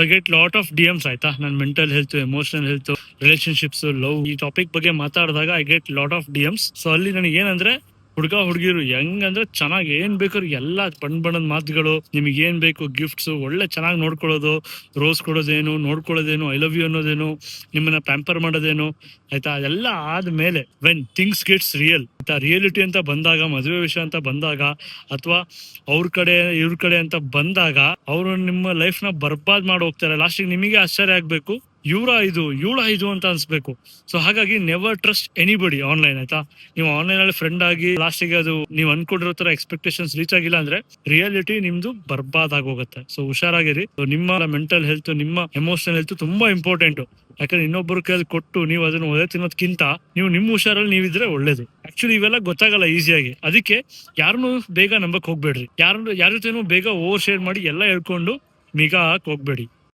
I get lot of DMs ಆಯ್ತಾ, ನನ್ನ mental health, emotional health, relationships, love ಈ topic ಬಗ್ಗೆ ಮಾತಾಡಿದಾಗ I get lot of DMs. So ಅಲ್ಲಿ ನನಗೆ ಏನಂದ್ರೆ ಹುಡುಗಿರು ಹೆಂಗಂದ್ರೆ ಚೆನ್ನಾಗಿ ಏನ್ ಬೇಕಾದ್ರು ಎಲ್ಲ ಬಣ್ಣದ ಮಾತುಗಳು, ನಿಮಗೆ ಏನ್ ಬೇಕು ಗಿಫ್ಟ್ಸ್, ಒಳ್ಳೆ ಚೆನ್ನಾಗಿ ನೋಡ್ಕೊಳ್ಳೋದು, ರೋಸ್ ಕೊಡೋದೇನು, ನೋಡ್ಕೊಳ್ಳೋದೇನು, ಐ ಲವ್ ಯು ಅನ್ನೋದೇನು, ನಿಮ್ಮನ್ನ ಪ್ಯಾಂಪರ್ ಮಾಡೋದೇನು ಆಯ್ತಾ. ಅದೆಲ್ಲ ಆದ್ಮೇಲೆ ವೆನ್ ಥಿಂಗ್ಸ್ ಗೆಟ್ಸ್ ರಿಯಲ್ ಆಯ್ತಾ, ರಿಯಾಲಿಟಿ ಅಂತ ಬಂದಾಗ, ಮದುವೆ ವಿಷಯ ಅಂತ ಬಂದಾಗ, ಅಥವಾ ಅವ್ರ ಕಡೆ ಇವ್ರ ಕಡೆ ಅಂತ ಬಂದಾಗ ಅವರು ನಿಮ್ಮ ಲೈಫ್ ನ ಬರ್ಬಾದ್ ಮಾಡಿ ಹೋಗ್ತಾರೆ. ಲಾಸ್ಟಿಗೆ ನಿಮಗೆ ಆಶ್ಚರ್ಯ ಆಗ್ಬೇಕು, ಇವಳ ಇದು ಅಂತ ಅನ್ಸ್ಬೇಕು. ಸೊ ಹಾಗಾಗಿ ನೆವರ್ ಟ್ರಸ್ಟ್ ಎನಿಬಡಿ ಆನ್ಲೈನ್ ಆಯ್ತಾ. ನೀವು ಆನ್ಲೈನ್ ಅಲ್ಲಿ ಫ್ರೆಂಡ್ ಆಗಿ ಲಾಸ್ಟಿಗೆ ಅದು ನೀವು ಅನ್ಕೊಂಡಿರೋ ತರ ಎಕ್ಸ್ಪೆಕ್ಟೇಷನ್ಸ್ ರೀಚ್ ಆಗಿಲ್ಲ ಅಂದ್ರೆ ರಿಯಾಲಿಟಿ ನಿಮ್ದು ಬರ್ಬಾದ್ ಆಗೋಗುತ್ತೆ. ಸೊ ಹುಷಾರಾಗಿರಿ. ನಿಮ್ಮ ಮೆಂಟಲ್ ಹೆಲ್ತ್, ನಿಮ್ಮ ಎಮೋಷನಲ್ ಹೆಲ್ತ್ ತುಂಬಾ ಇಂಪಾರ್ಟೆಂಟ್. ಯಾಕಂದ್ರೆ ಇನ್ನೊಬ್ಬರ ಕೈಯಲ್ಲಿ ಕೊಟ್ಟು ನೀವು ಅದನ್ನ ಒದೆ ತಿನ್ನೋದ್ಕಿಂತ ನೀವು ನಿಮ್ಮ ಹುಷಾರಲ್ಲಿ ನೀವಿದ್ರೆ ಒಳ್ಳೇದು. ಆಕ್ಚುಲಿ ಇವೆಲ್ಲ ಗೊತ್ತಾಗಲ್ಲ ಈಸಿಯಾಗಿ, ಅದಕ್ಕೆ ಯಾರನ್ನು ಬೇಗ ನಂಬಕ್ ಹೋಗ್ಬೇಡ್ರಿ. ಯಾರ ಜೊತೆನೂ ಬೇಗ ಓವರ್ ಶೇರ್ ಮಾಡಿ ಎಲ್ಲ ಹೇಳ್ಕೊಂಡು ನಿಗಾ ಹೋಗ್ಬೇಡಿ.